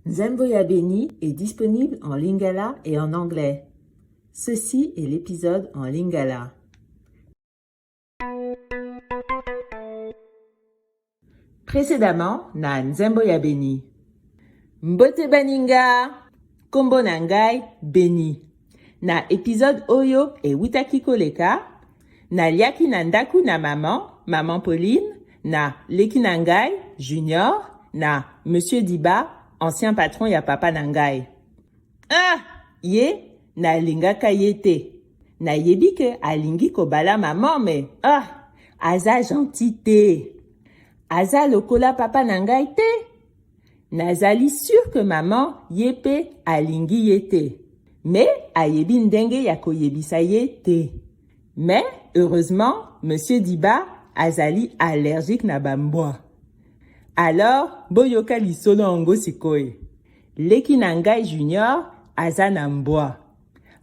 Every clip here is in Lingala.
Nzembo ya Beni est disponible en lingala et en anglais. Ceci est l'épisode en lingala. Précédemment, na Nzembo ya Beni. Mbote baninga, kombo nangai Beni. Na épisode oyo e witaki koleka, na liaki na ndaku na maman Pauline, na leki nangai Junior, na Monsieur Diba, ancien patron ya papa nangai. Ye na lingaka ye te. Na yebi ke alingi kobala maman me aza gentil te. Aza lokola papa nangai te. Nazali sûr que maman ye pe alingi ye te. Mais ayebi ndenge ya koyebisa ye te. Mais heureusement, Monsieur Diba azali allergique na bambwa. Alors, boyoka lisolo ongo sikoe. Leki nangai Junior aza na mbwa.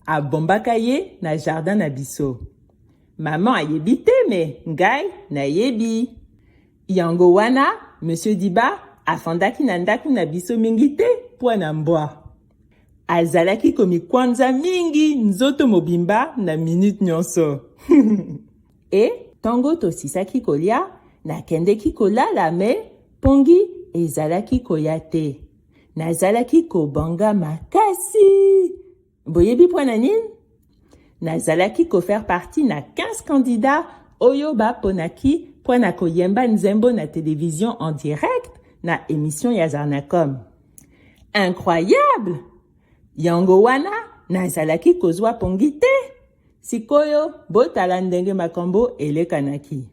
Abombaka ye na jardin na biso. Maman ayebi te me ngai na yebi. Yango wana, Monsieur Diba afandaki na ndaku na biso mingi te po na mbwa. Azalaki komikwanza mingi nzoto mobimba na minute nyonso. E tango tosisaki kolia, nakendeki kolala me pongi ezalaki koya te. Nazalaki kobanga makasi. Boyebi po na nini? Nazalaki kofaire partie na 15 candidats oyo baponaki po na koyemba nzembo na télévision en direct na émission ya Zarnacom. Incroyable! Yango wana nazalaki kozwa pongi te. Sikoyo botala ndenge makambo elekanaki.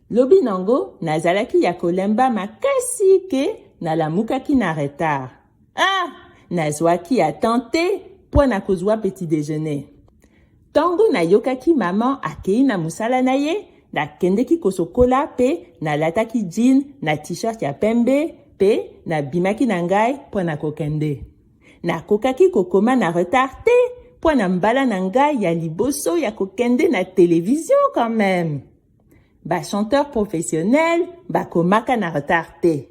Lobi nango nazalaki ya kolemba makasi ke nalamukaki na retard. Nazwaki atente po na kozwa petit déjeuner. Tango nayokaki maman akei na musala na ye, nakendeki kosokola pe nalataki jean na t-shirt ya pembe pe nabimaki na ngai po na kokende. Nakokaki kokoma na retard te po na mbala na ngai ya liboso ya kokende na télévision quand même. Chanteur professionnel bakomaka na retard te.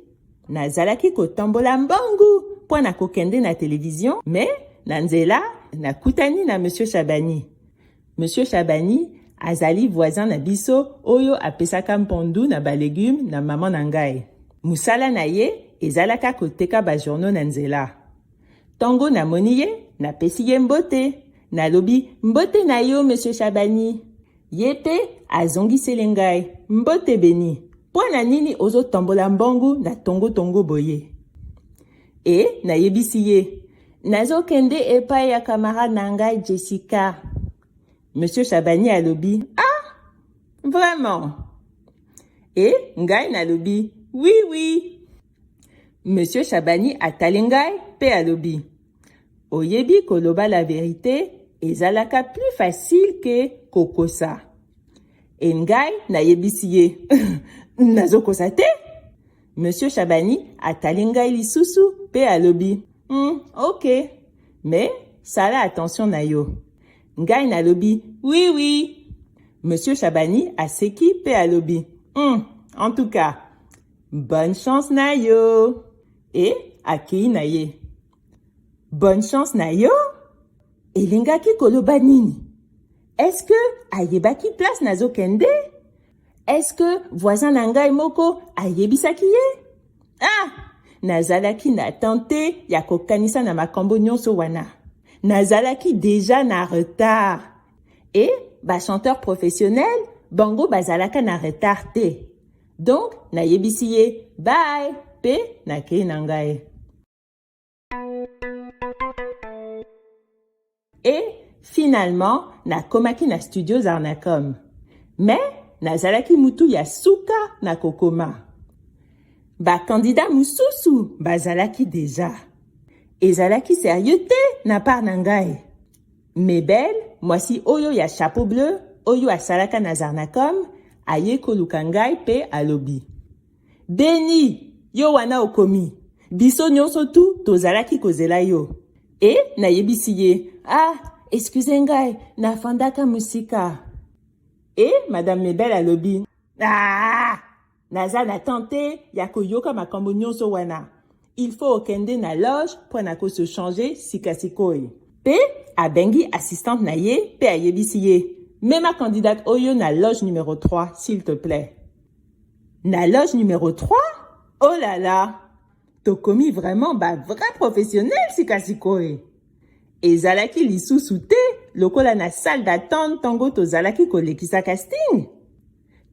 Nazalaki kotambola mbongo po na kokende na télévision, mais na nzela nakutani na Monsieur Chabani. Monsieur Chabani azali voisin na biso oyo apesaka mpondu na balégume na maman na ngai. Musala na ye ezalaka koteka bajournaux na nzela. Tango namoni ye, napesi ye mbote. Nalobi mbote na yo Monsieur Chabani. Ye pe azongiseli ngai mbote Beni. Po na nini ozo tombola mbongo na tongo boye. E nayebisi ye, nazokende epai ya camarade na ngai Jessica. Monsieur Chabani alobi, vraiment? E ngai nalobi, oui. Monsieur Chabani atali ngai pe alobi, oyebi koloba la vérité ezalaka plus facile que kokosa. E ngai nayebisi ye, nazokosa te? Monsieur Chabani atali ngai lisusu pe alobi, ok, mais sala attention na yo. Ngai nalobi, oui. Monsieur Chabani aseki pe alobi, en tout cas, bonne chance na yo. E akei na ye. Bonne chance na yo? Elingaki koloba nini? Est-ce que ayebaki place nazokende? Est-ce que voisin na ngai moko ayebisaki ye? Nazalaki na tente ya kokanisa na makambo nyonso wana. Nazalaki déjà na retard. Et chanteur professionnel, bango bazalaka na retard te. Donc, nayebisi ye, bye, pe nakei na ngai. Et finalement, nakomaki na studio Zarnacom. Mais nazalaki mutu ya suka na kokoma. Candidat mususu bazalaki déjà. Ezalaki sérieux te na part na ngai. Mais belle, mwasi oyo ya chapeau bleu, oyo asalaka na Zarnacom, aye koluka ngai pe alobi. Beni, yo wana okomi. Biso nyonso tu tozalaki kozela yo. E nayebisi ye, excuse ngai, nafandaka musika. E Madame Mebel alobi, Naza na tante ya koyoka makambo nyonso wana. Il faut okende na loge po na ko se changer sikasikoy. Pe abengi assistante na ye pe ayebisi ye. Mets ma candidate oyo na loge numéro 3, s'il te plaît. Na loge numéro 3? Oh là là! Tokomi vraiment vrai professionnel sikasikoy. Ezalaki lisusu te lokola na salle d'attente tango tozalaki kolekisa casting.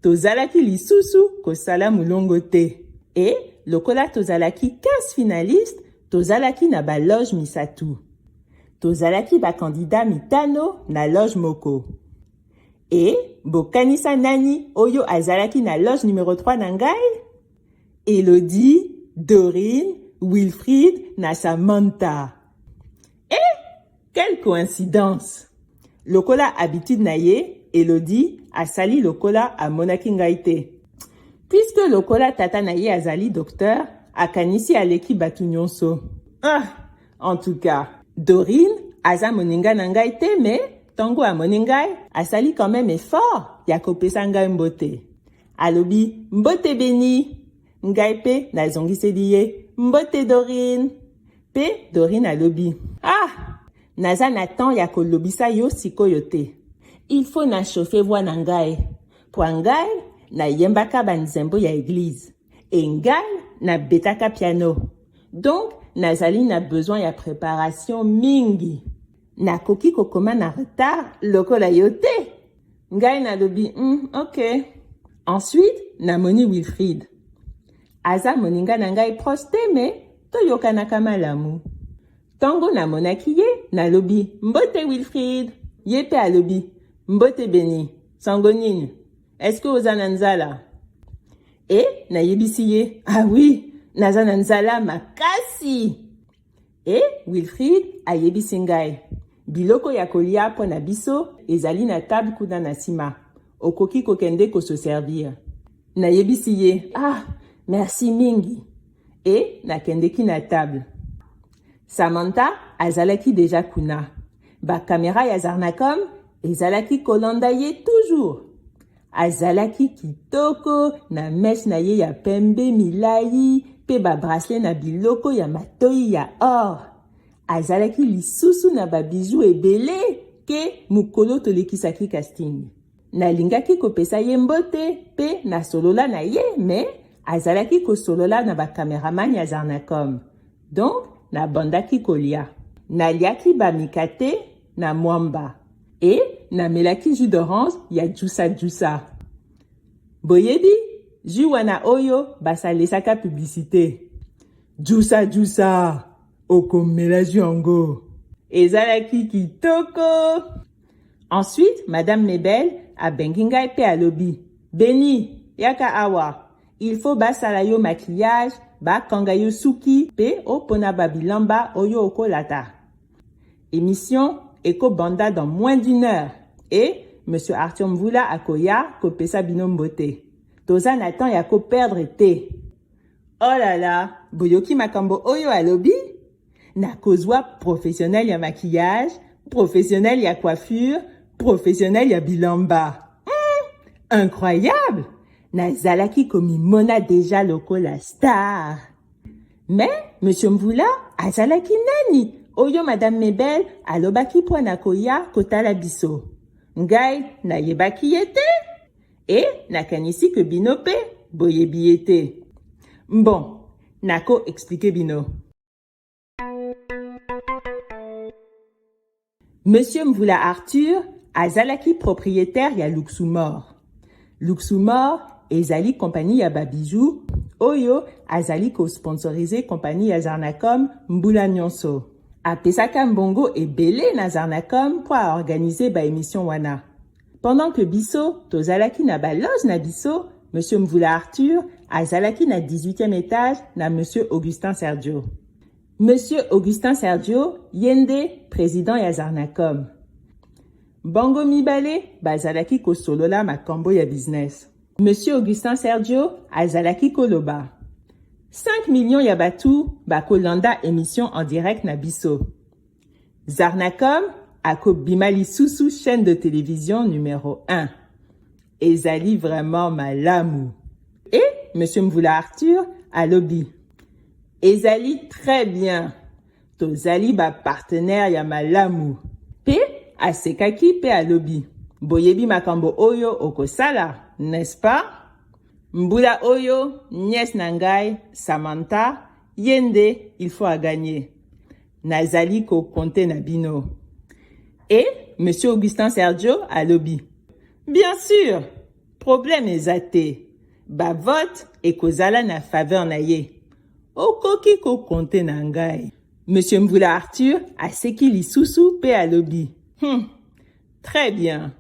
Tozalaki lisusu kosala mulongo te. Et lokola tozalaki 15 finalistes, tozalaki na ba loge misatu. Tozalaki ba candidat mitano na loge moko. Et bokanisa nani oyo azalaki na loge numéro 3 na ngai? Elodie, Dorine, Wilfried na Samantha. Quelle coïncidence! Lokola habitude na ye, Elodie asali lokola amonaki ngai te. Puisque lokola tata na ye azali docteur, akanisi aleki batu nyonso. En tout cas, Dorine aza moninga na ngai te, mais tango amoni ngai, asali quand même effort ya kopesa ngai mbote. Alobi, mbote Beni. Ngai pe nazongiseli ye, mbote Dorine. Pe Dorine alobi, naza na temps ya kolobisa yo sikoyo te. Il faut na chauffer voix na ngai. Po ngai, na yembaka banzembo ya église. Et ngai, na betaka piano. Donc, nazali na besoin ya préparation mingi. Na koki kokoma na retard, lokola yo te. Ngai na lobi, ok. Ensuite, na moni Wilfried. Aza moninga na ngai proste, mais toyokanaka malamu. Tango na monaki ye, na lobi, mbote Wilfried. Ye pe alobi, mbote Beni. Sango nini? Est-ce que oza na nzala? Et na yebisi ye, oui, naza na nzala makasi. Et Wilfried a yebisi ngai. Biloko ya kolia po na biso, ezali na table kuna na sima. Okoki kokende ko se servir. Na yebisi ye, merci mingi. Et na kendeki na table. Samantha azalaki deja kuna. Ba kamera ya Zarnacom ezalaki kolanda ye toujours. Azalaki kitoko na mesh na ye ya pembe milai pe ba bracelet na biloko ya matoi ya or. Azalaki lisusu na ba bijoux ebele ke mukolo tolekisaki casting. Nalingaki kopesa ye mbote pe na solola na ye, mais azalaki kosolola na ba cameraman ya Zarnacom. Donc, na bandaki kolia. Naliaki ba mikate na mwamba. Et na melaki jus d'orange ya jusa. Boyebi, jus wana oyo basalesaka publicité. Jusa, okomela jus yango. Ezalaki kitoko. Ensuite, Madame Mebel a bengingai pe alobi. Beni, yaka awa. Il faut basala yo maquillage, ba kangayo suki pe opona babilamba oyo okolata. Émission Eko Banda dans moins d'une heure. Et Monsieur Arthur Mvula akoya kopesa bino mbote. Toza natan ya ko perdre te. Oh là là, boyoki makambo oyo alobi? Na kozwa professionnel ya maquillage, professionnel ya coiffure, professionnel ya bilamba. Incroyable! Nazalaki komi mona déjà lokola star. Mais, Monsieur Mvula, azalaki nani? Oyo Madame Mebel, alobaki po nakoya kotala biso. Ngai, na yebaki yete? Et, nakanisi ke bino pe, boyebi yete. Bon, nako explique bino. Monsieur Mvula Arthur, azalaki propriétaire ya Luxumor. Luxumor, ezali compagnie ya babijou, oyo azali ko sponsoriser compagnie ya Zarnacom mbula nyonso. Apesaka mbongo ebele na Zarnacom po a organiser ba émission wana. Pendant que biso, tozalaki na ba loge na biso, Monsieur Mvula Arthur azalaki na 18e étage na Monsieur Augustin Sergio. Monsieur Augustin Sergio, yende président ya Zarnacom. Bango mibale, bazalaki ko solola makambo ya business. Monsieur Augustin Sergio, azalaki koloba. 5 millions ya batu, bakolanda émission en direct na biso. Zarnacom, ako bimali susu chaîne de télévision numéro 1. Ezali vraiment malamu. Et Monsieur Mvula Arthur alobi. Ezali très bien. Tozali ba partenaire ya malamu. Pe asekaki pe alobi. Boyebi makambo oyo okosala, n'est-ce pas? Mbula oyo, nièce nangai, Samantha, yende, il faut à gagner. Nazali ko konte na bino. Et Monsieur Augustin Sergio alobi. Bien sûr, problème ezate. Ba vote et kozala na faveur na ye. Okoki ko konte na ngai. Monsieur Mvula Arthur aseki lisusu pe alobi. Très bien.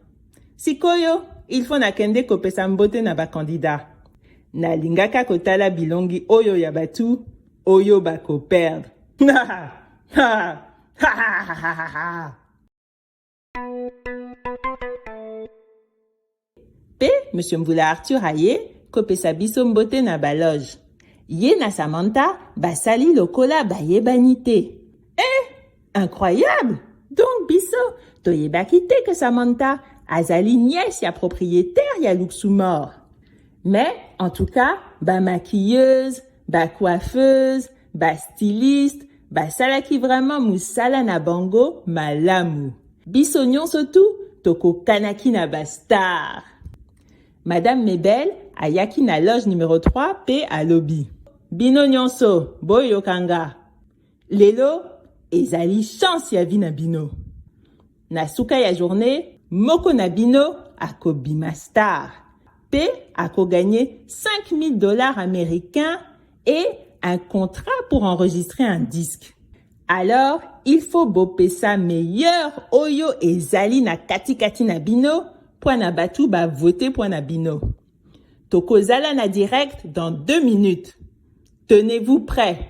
Sikoyo, il faut nakende kopesa mbote na ba candidat. Na lingaka kotala bilongi oyo ya batu, oyo bako perdre. Pe, Monsieur Mvula Arthur aye, kopesa biso mbote na ba loge. Ye na Samantha, basali lokola bayebanite. Incroyable! Donc biso, toyebaki te que Samantha, azali nièce ya propriétaire ya Luxumor. Mais, en tout cas, ba maquilleuse, ba coiffeuse, ba styliste, ba salaki vraiment musala na bango malamu. Biso nyonso tu, toko kanaki na ba star. Madame Mebel ayaki na loge numéro 3 pe alobi. Bino nyonso, boyo kanga. Lelo, ezali chance ya vi na bino. Na suka ya journée, moko na bino akobima star. Pe ako gagné $5,000 américains et un contrat pour enregistrer un disque. Alors, il faut bopesa meilleur oyo ezali na kati na bino pour na batu ba voter pour na bino. Tokozala na direct dans 2 minutes. Tenez-vous prêts.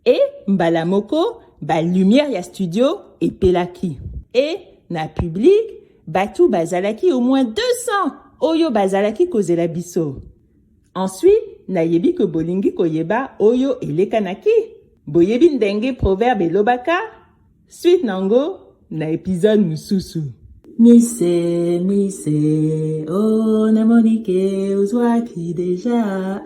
Et mbala moko ba lumière ya studio et pelaki. Et na public batu bazalaki au moins 200 oyo bazalaki kozela biso. Ensuite, nayebi ko bolingi koyeba oyo elekanaki. Boyebi ndenge proverbe elobaka. Suite nango na épisode mususu. Mise, oh namonike ozwaki deja,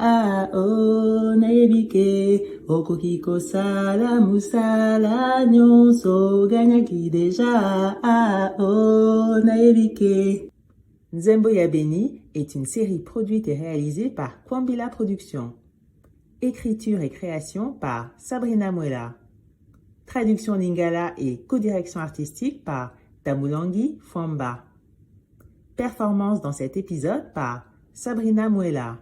oh nayebike, okoki kosala musala nyonso ganyaki deja, oh nayebike. Nzembo ya Beni est une série produite et réalisée par Kwambila Productions. Écriture et création par Sabrina Muela. Traduction lingala et co-direction artistique par Tamulangi Fwamba. Performance dans cet épisode par Sabrina Muela.